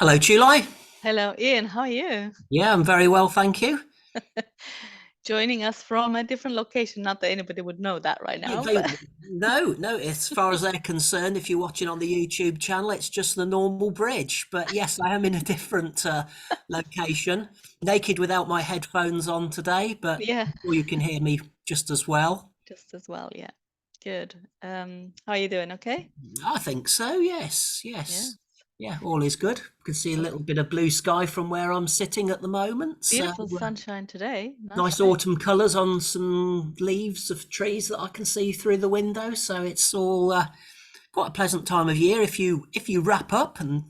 Hello, July. Hello, Ian. How are you? Yeah, I'm very well, thank you. Joining us from a different location. Not that anybody would know that right They, now, they, but no. As far as they're concerned, if you're watching on the YouTube channel, it's just the normal bridge. But yes, I am in a different location, naked without my headphones on today. But yeah, I'm sure you can hear me just as well. just as well. Yeah, good. How are you doing? Okay. I think so. Yes, Yeah. yes, yeah. All is good. Can see a Oh, little bit of blue sky from where I'm sitting at the moment. So beautiful sunshine today. Nice nice day. autumn colours on some leaves of trees that I can see through the window. So it's all quite a pleasant time of year if you wrap up and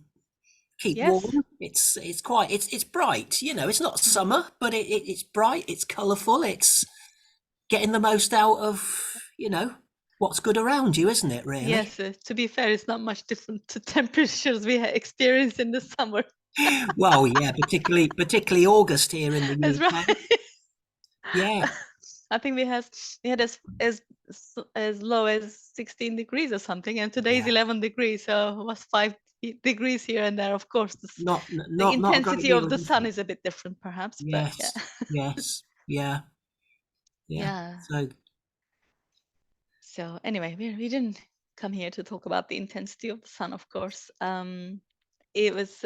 keep Yes. warm. It's bright. It's not Mm. summer, but it's bright. It's colourful. It's getting the most out of what's good around you, isn't it? Really. Yes. To be fair, it's not much different to temperatures we experienced in the summer. Well, yeah, particularly August here in the That's UK. right. Yeah, I think we had as low as 16 degrees or something, and today's yeah. 11 degrees, so it was 5 degrees here and there. Of course, the Not a great intensity deal of of the sun difference. is a bit different, perhaps, but yeah, Yes, yes, yeah, yeah. yeah. So So anyway, we didn't come here to talk about the intensity of the sun, of course. It was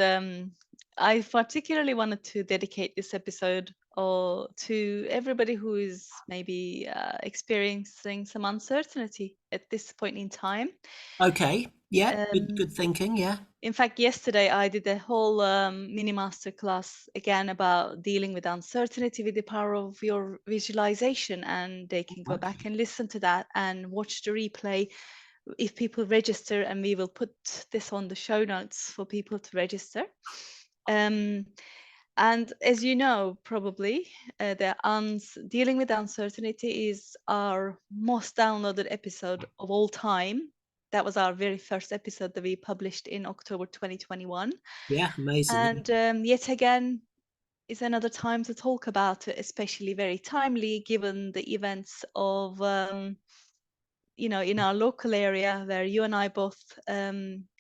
I particularly wanted to dedicate this episode to everybody who is maybe experiencing some uncertainty at this point in time. okay, yeah, good Um, thinking. Yeah. in fact, yesterday I did a whole mini master class again about dealing with uncertainty with the power of your visualization, and they can go back Okay. and listen to that and watch the replay if people register, and we will put this on the show notes for people to register. Um, and as you know, probably dealing with uncertainty is our most downloaded episode of all time. That was our very first episode that we published in October 2021. Yeah, amazing. Yeah. And yet again, is another time to talk about it, especially very timely given the events of in our local area where you and I both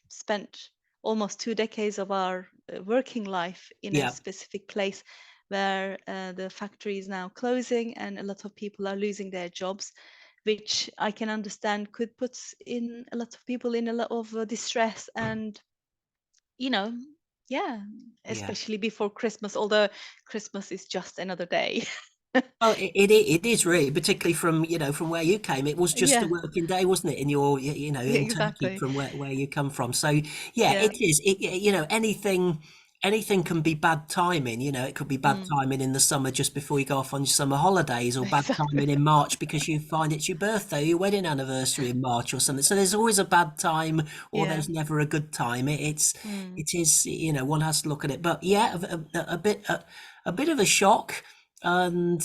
spent almost 2 decades of our working life in a Yeah. specific place where the factory is now closing and a lot of people are losing their jobs, which I can understand could put in a lot of people in a lot of distress and, you know, yeah, Yeah. especially before Christmas, although Christmas is just another day. Well, it is really, particularly from where you came. It was just a Yeah, working day, wasn't it, in in Turkey exactly. from where you come from. So yeah, Yeah. it is. Anything can be bad timing. It could be bad Mm, timing in the summer just before you go off on your summer holidays, or bad exactly. timing in March because you find it's your birthday, your wedding anniversary in March or something. So there's always a bad time, or Yeah. there's never a good time. Mm. It is. One has to look at it. But yeah, a bit of a shock. And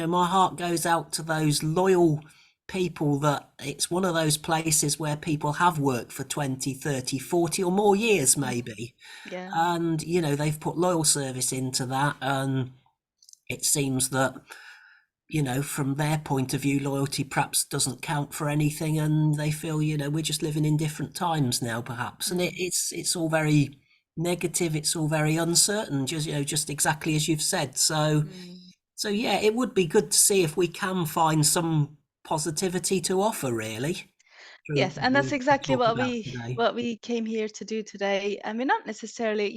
my heart goes out to those loyal people that it's one of those places where people have worked for 20, 30, 40 or more years Mm. maybe. Yeah. And they've put loyal service into that, and it seems that from their point of view loyalty perhaps doesn't count for anything, and they feel we're just living in different times now perhaps, and Mm. it's all very negative, it's all very uncertain, just exactly as you've said. Mm. So yeah, it would be good to see if we can find some positivity to offer, really, through Yes, and what that's we exactly talk what about we today. what we came here to do today. I mean, not necessarily,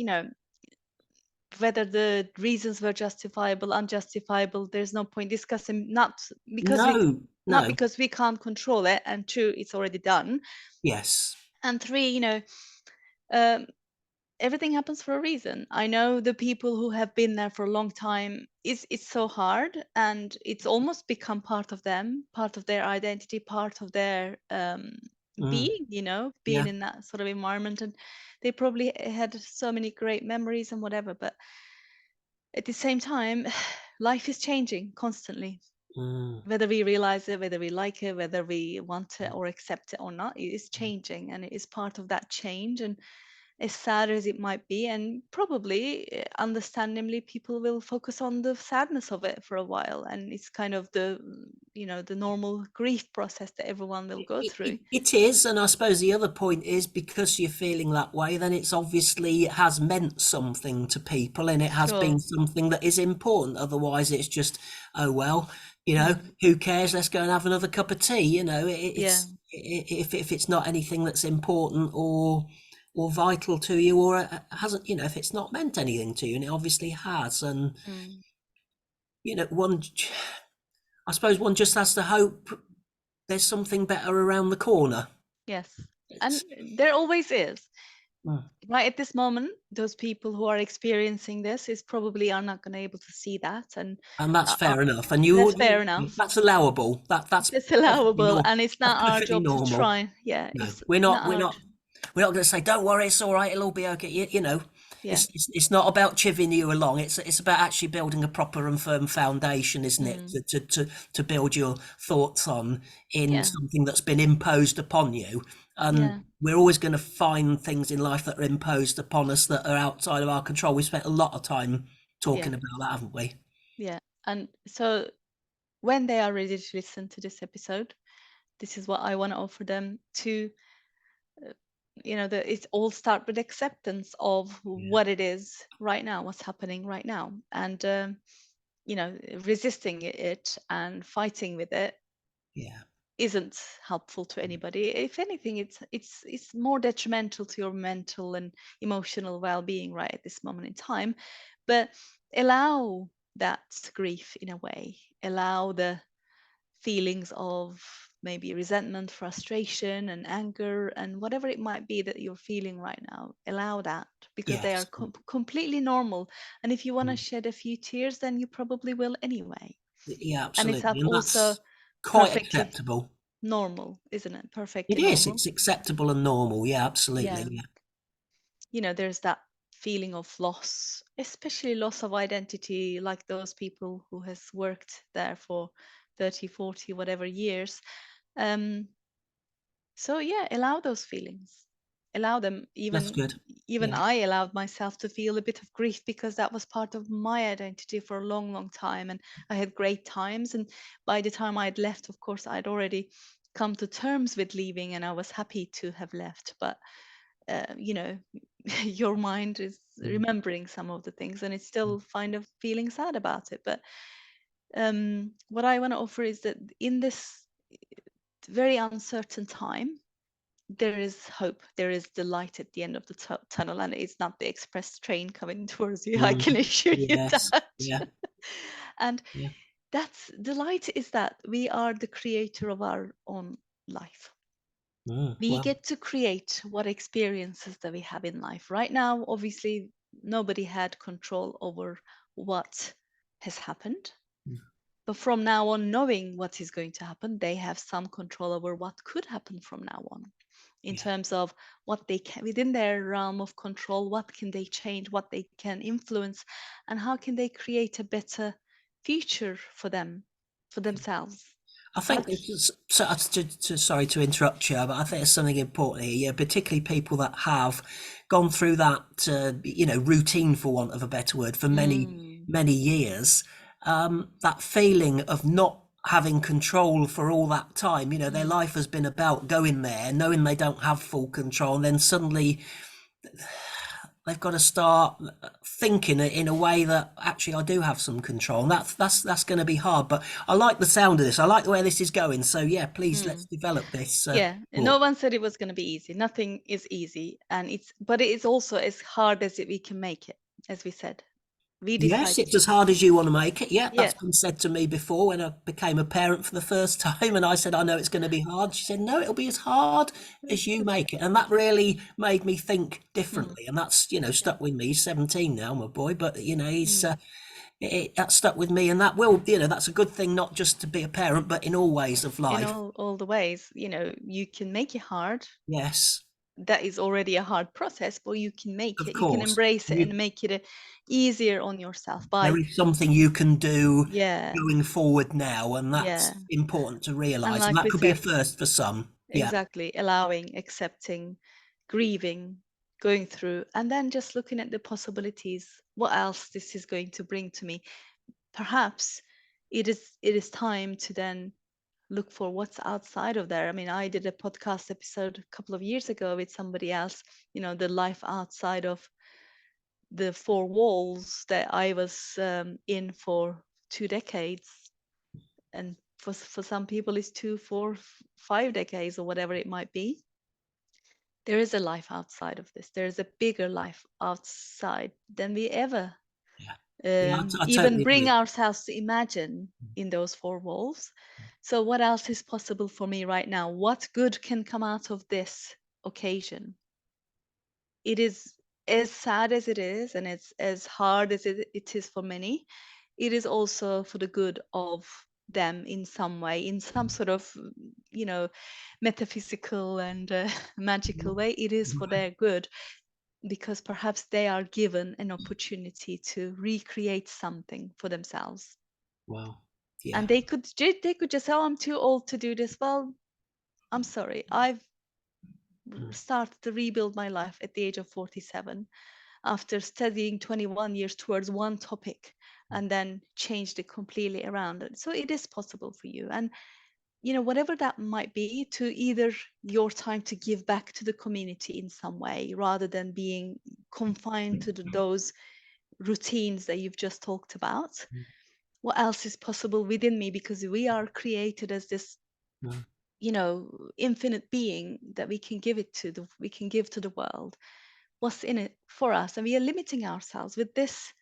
whether the reasons were justifiable, unjustifiable. There's no point discussing, because we No, not no, because we can't control it, and two, it's already done. yes, And three, um, everything happens for a reason. I know the people who have been there for a long time, it's so hard, and it's almost become part of them, part of their identity, part of their mm, being, being yeah, in that sort of environment. And they probably had so many great memories and whatever, but at the same time, life is changing constantly. mm, Whether we realize it, whether we like it, whether we want it or accept it or not, it is changing, and it is part of that change. And as sad as it might be, and probably understandably people will focus on the sadness of it for a while, and it's kind of the the normal grief process that everyone will go through. It is, and I suppose the other point is because you're feeling that way, then it's obviously it has meant something to people, and it has been Sure. something that is important. Otherwise, it's just, oh well, Mm. who cares? Let's go and have another cup of tea. Yeah. If it's not anything that's important or vital to you, or hasn't, if it's not meant anything to you, and it obviously has, and Mm. one, I suppose one just has to hope there's something better around the corner. Yes. And It's, there always is. mm, Right at this moment, those people who are experiencing this is probably are not going to able to see that, and and that's uh, uh, fair enough. And that's fair enough. that's allowable. That's It's perfectly allowable, normal. and it's That's not our perfectly job to normal. try. Yeah, No, it's not our. we're not going to say, "Don't worry, it's all right. It'll all be okay." Yeah. It's not about chivvying you along. It's about actually building a proper and firm foundation, isn't it? Mm. To build your thoughts on in Yeah. something that's been imposed upon you. And Yeah. we're always going to find things in life that are imposed upon us that are outside of our control. We spent a lot of time Yeah. talking about that, haven't we? Yeah. And so when they are ready to listen to this episode, this is what I want to offer them to, it's all start with acceptance of Yeah, what it is right now, what's happening right now, and resisting it and fighting with it yeah, isn't helpful to anybody. If anything, it's more detrimental to your mental and emotional well-being right at this moment in time. But allow that grief in a way. Allow the feelings of maybe resentment, frustration, and anger, and whatever it might be that you're feeling right now. Allow that, because they are yes, completely normal. And if you want to mm, shed a few tears, then you probably will anyway. yeah, And it's absolutely, and also that's quite perfectly acceptable. normal, isn't it? It Perfectly is. normal. It's acceptable and normal. Yeah, Yeah. absolutely. Yeah, There's that feeling of loss, especially loss of identity, like those people who has worked there for 30, 40, whatever years. Um, so yeah, allow those feelings. Allow them. that's Even good. even Yeah, I allowed myself to feel a bit of grief because that was part of my identity for a long, long time. And I had great times. And by the time I'd left, of course, I'd already come to terms with leaving and I was happy to have left. But you know, your mind is mm, remembering some of the things and it's still kind of feeling sad about it. But what I want to offer is that in this very uncertain time, there is hope. There is the light at the end of the tunnel, and it's not the express train coming towards you. I mm, can assure you yes. that. Yeah. And Yeah. that's the light, is that we are the creator of our own life. We Well. get to create what experiences that we have in life. Right now, obviously, nobody had control over what has happened. Mm, But from now on, knowing what is going to happen, they have some control over what could happen from now on, in yeah. terms of what they can, within their realm of control, what can they change, what they can influence, and how can they create a better future for them, for themselves. I think But this is, sorry to interrupt you, but I think there's something important here. Yeah, particularly people that have gone through that, routine, for want of a better word, for mm, many years. That feeling of not having control for all that time. Their mm, life has been about going there, knowing they don't have full control, and then suddenly they've got to start thinking in a way that actually I do have some control, and that's going to be hard. But I like the sound of this. I like the way this is going. So yeah, please let's mm. develop this. Yeah, and no Thought. one said it was going to be easy. Nothing is easy, and but it is also as hard as we can make it, as we said. We Yes, decide it's to. as hard as you want to make it. Yeah, Yeah. that's been said to me before when I became a parent for the first time, and I said, "I know it's going to be hard." She said, "No, it'll be as hard as you make it," and that really made me think Mm, differently. And that's yeah. stuck with me. He's 17 now, my boy, but he's Mm. that stuck with me, and that will, that's a good thing, not just to be a parent, but in all ways of In life. all the ways, you can make it hard. Yes, That is already a hard process, but you can make of it. You can course. embrace it and make it easier on yourself by, There is something you can do yeah, going forward now, and yeah. that's important to And realize. And like that we could be a said, first for some. Yeah, exactly, allowing, accepting, grieving, going through, and then just looking at the possibilities, what else this is going to bring to me. Perhaps it is time to then look for what's outside of there. I mean, I did a podcast episode a couple of years ago with somebody else, the life outside of the four walls that I was in for 2 decades. And for some people, it's 5 decades or whatever it might be. There is a life outside of this. There is a bigger life outside than we ever Yeah. Yeah, I even totally bring agree. ourselves to imagine in those four walls. So, what else is possible for me right now? What good can come out of this occasion? It is as sad as it is, and it's as hard as it is for many. It is also for the good of them in some way, in some sort of, you know, metaphysical and magical way. It is for their good, because perhaps they are given an opportunity to recreate something for themselves. Wow. And Yeah. they could just say, "Oh, I'm too old to do this." Well, I'm sorry. I've Mm, started to rebuild my life at the age of 47 after studying 21 years towards one topic, mm, and then changed it completely around. So it is possible for you. And whatever that might be, to either your time to give back to the community in some way rather than being confined to those routines that you've just talked about. mm, What else is possible within me? Because we are created as this, mm. infinite being that we can give to the world. What's in it for us? And we are limiting ourselves with this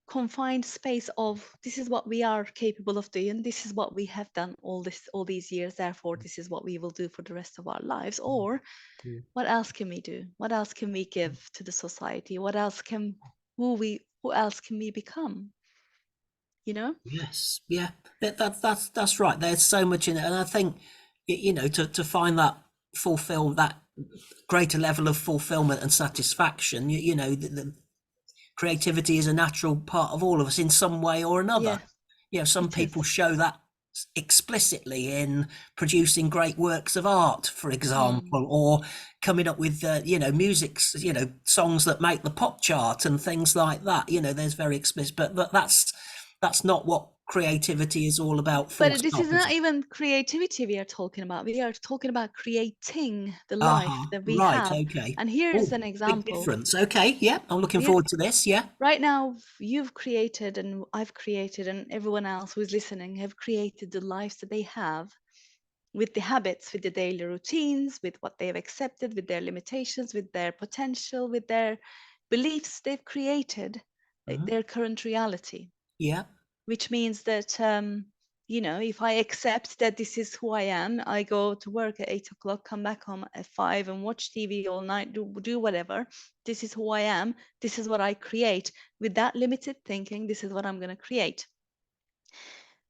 confined space of, this is what we are capable of doing, this is what we have done all these years, therefore this is what we will do for the rest of our lives. Or Mm. what else can we do? What else can we give to the society? What else can who else can we become? You know? Yes, yeah, that's right. There's so much in it, and I think to find that greater level of fulfillment and satisfaction. The creativity is a natural part of all of us in some way or another. Yeah, Some it is. people show that explicitly in producing great works of art, for Mm. example, or coming up with music, songs that make the pop chart and things like that. There's very explicit, but that's not what creativity is all about. Full But this stop, is is not it? even creativity we are talking about. We are talking about creating the life Uh-huh. that we Right. have. Okay. And here is Oh, an big example. difference. Okay. Yeah, I'm looking We are, forward to this. Yeah. right now, you've created, and I've created, and everyone else who's listening have created the lives that they have, with the habits, with the daily routines, with what they have accepted, with their limitations, with their potential, with their beliefs. They've created Mhm. their current reality, Yeah. which means that if I accept that this is who I am, I go to work at 8 o'clock, come back home at 5, and watch TV all night, do whatever. This is who I am. This is what I create. With that limited thinking, this is what I'm going to create.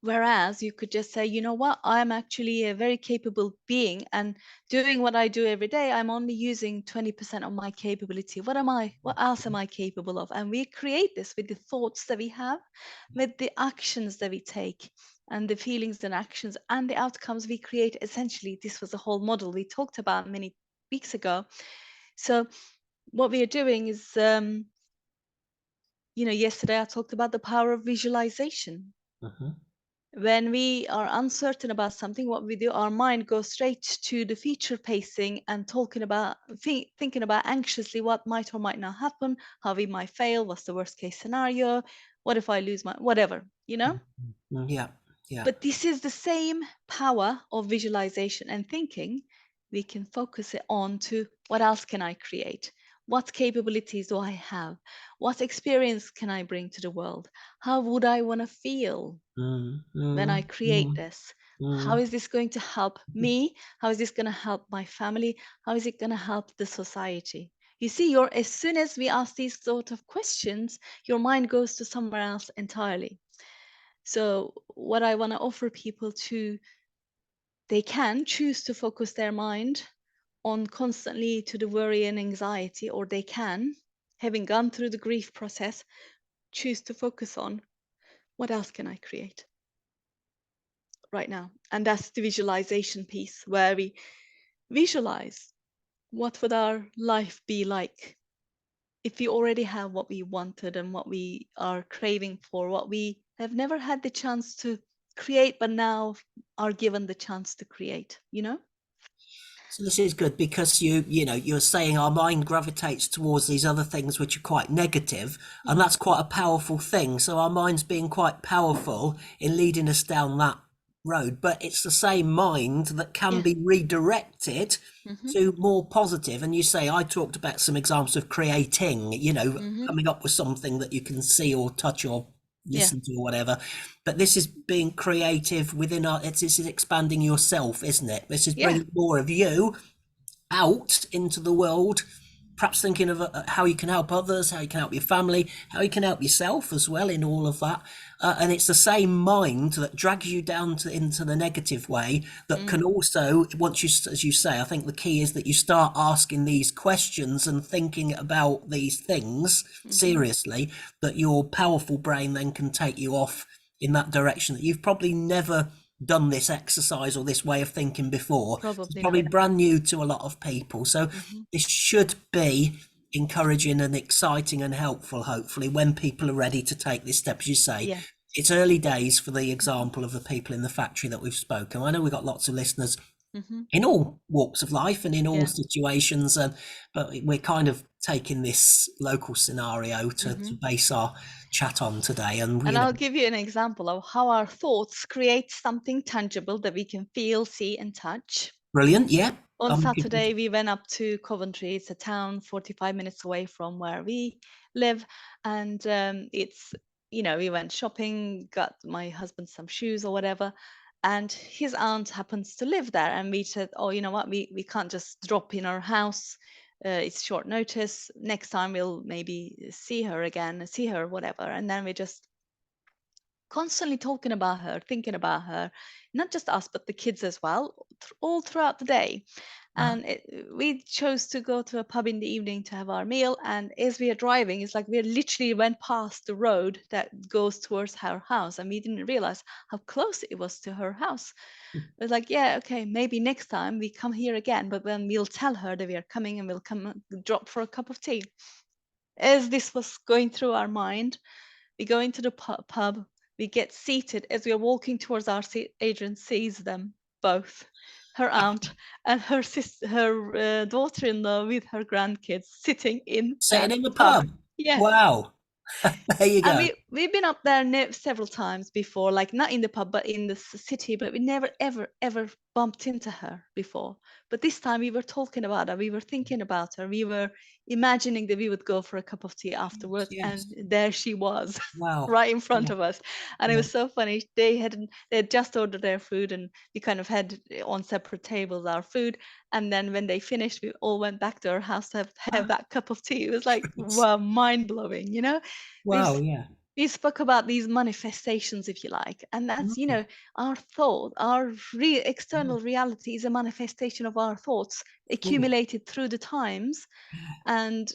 Whereas you could just say, you know what, I'm actually a very capable being, and doing what I do every day, I'm only using 20% of my capability. What else am I capable of? And we create this with the thoughts that we have, with the actions that we take, and the feelings and actions and the outcomes we create. Essentially, this was a whole model we talked about many weeks ago. So what we are doing is, yesterday I talked about the power of visualization. Mhm. When we are uncertain about something, what we do, our mind goes straight to the future pacing and thinking about anxiously what might or might not happen, how we might fail, what's the worst case scenario, what if I lose my whatever, you know? Mhm. Yeah. Yeah. But this is the same power of visualization and thinking. We can focus it on to, what else can I create? What capabilities do I have? What experience can I bring to the world? How would I want to feel Mm, when I mm, create mm, this? How mm, is this going to help me? How is this going to help my family? How is it going to help the society? You see, as soon as we ask these sort of questions, your mind goes to somewhere else entirely. So, what I want to offer people to, they can choose to focus their mind on constantly to the worry and anxiety, or they can, having gone through the grief process, choose to focus on, what else can I create right now? And that's the visualization piece, where we visualize, what would our life be like if we already have what we wanted and what we are craving for, what we have never had the chance to create, but now are given the chance to create, you know? So this is good because you know you're saying our mind gravitates towards these other things which are quite negative, and Mm. that's quite a powerful thing. So our mind's being quite powerful in leading us down that road, but it's the same mind that can Yeah. be redirected Mm-hmm. to more positive. And you say I talked about some examples of creating, Mm-hmm. coming up with something that you can see or touch or Yeah. listen to or whatever. But this is being creative within our, this is expanding yourself, isn't it? This is Yeah. bringing more of you out into the world, perhaps thinking of how you can help others, how you can help your family, how you can help yourself as well in all of that. And it's the same mind that drags you down into the negative way that can Mm. also, once you, as you say, I think the key is that you start asking these questions and thinking about these things Mm-hmm. seriously, that your powerful brain then can take you off in that direction that you've probably never done this exercise or this way of thinking before. It's Probably probably not. brand new to a lot of people. So Mm-hmm. this should be encouraging and exciting and helpful, hopefully, when people are ready to take this step. As you say, Yeah. it's early days for the Mm-hmm. example of the people in the factory that we've spoken. I know we've got lots of listeners Mm-hmm. in all walks of life and in all Yeah. situations, and but we're kind of taking this local scenario Mm-hmm. to base our chat on today. And And I'll give you an example of how our thoughts create something tangible that we can feel, see, and touch. brilliant, yeah. On I'm Saturday, we went up to Coventry. It's a town 45 minutes away from where we live. And we went shopping, got my husband some shoes or whatever. And his aunt happens to live there. And we said, oh, you know what? We can't just drop in our house. It's short notice. Next time we'll maybe see her again, see her, whatever. And then we just constantly talking about her, thinking about her, not just us, but the kids as well, all throughout the day. uh, And we chose to go to a pub in the evening to have our meal. And as we are driving, it's like we literally went past the road that goes towards her house, and we didn't realize how close it was to her house. It was like, yeah, okay, maybe next time we come here again, but then we'll tell her that we are coming and we'll come drop for a cup of tea. As this was going through our mind, we go into the pub, we get seated. As we are walking towards our seat, Adrian sees them both, her aunt and her sister, her daughter-in-law with her grandkids sitting in sitting that in the pub. pub. Yes. Wow. There you And go. we've been up there several times before, like not in the pub, but in the city. But we never ever bumped into her before. But this time we were talking about her. We were thinking about her. We were imagining that we would go for a cup of tea afterwards, and Yes. there she was, Wow. right in front Yeah. of us. And it Yeah. was so funny. They had just ordered their food, and we kind of had on separate tables our food. And then when they finished, we all went back to our house to have Ah, that cup of tea. It was like, great. wow, mind blowing, you know? Wow. There's Yeah. We spoke about these manifestations, if you like, and that's, Mm, our thought, our mm, external reality is a manifestation of our thoughts mm. accumulated through the times. Yeah. And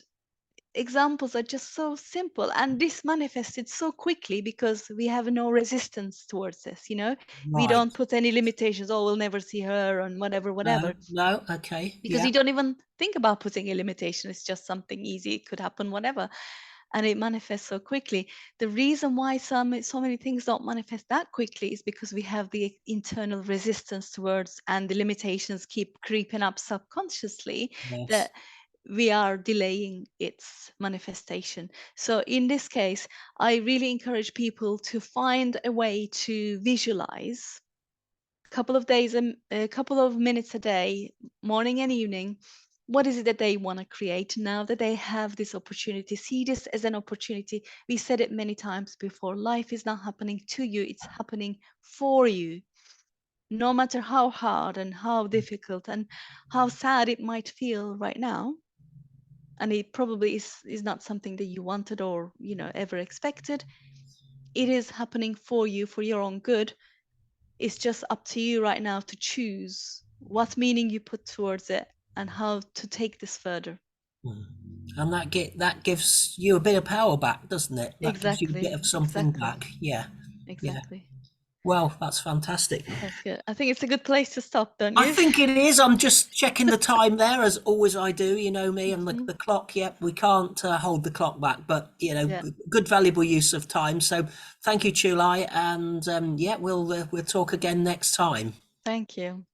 examples are just so simple, and this manifested so quickly because we have no resistance towards this. We Right. don't put any limitations. Oh, we'll never see her and whatever, No. whatever, No. Okay. because Yeah. you don't even think about putting a limitation. It's just something easy, it could happen, whatever, and it manifests so quickly. The reason why so many things don't manifest that quickly is because we have the internal resistance towards, and the limitations keep creeping up subconsciously, Yes. that we are delaying its manifestation. So in this case, I really encourage people to find a way to visualize couple of days, a couple of minutes a day, morning and evening. What is it that they want to create now that they have this opportunity? See this as an opportunity. We said it many times before. Life is not happening to you, it's happening for you. No matter how hard and how difficult and how sad it might feel right now, and it probably is not something that you wanted or ever expected, it is happening for you, for your own good. It's just up to you right now to choose what meaning you put towards it and how to take this further. Mm. And that gives you a bit of power back, doesn't it? That gives you a bit Exactly, of something exactly, back. Yeah. Yeah. exactly. Well, that's fantastic. That's good. I think it's a good place to stop, don't I you? think it is. I'm just checking the time there, as always I do. You know me and Mhm. the clock. Yep, we can't hold the clock back, but Yeah. good valuable use of time. So thank you, Chulai, and yeah, we'll talk again next time. Thank you.